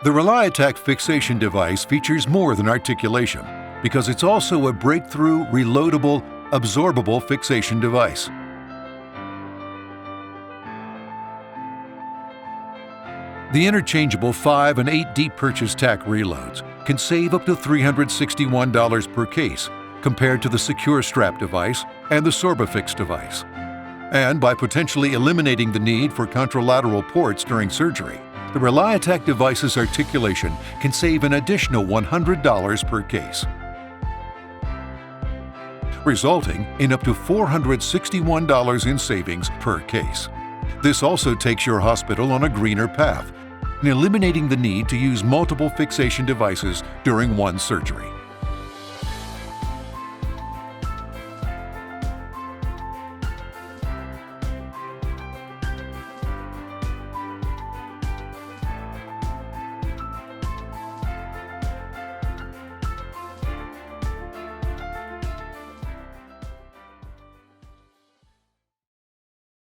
The ReliaTackᵃ fixation device features more than articulation because it's also a breakthrough, reloadable, absorbable fixation device. The interchangeable 5 and 8 deep purchase tack reloads can save up to $361 per case compared to the secure strap device and the SorbaFix device. And by potentially eliminating the need for contralateral ports during surgery, the ReliaTackᵃ device's articulation can save an additional $100 per case, resulting in up to $461 in savings per case. This also takes your hospital on a greener path, in eliminating the need to use multiple fixation devices during one surgery.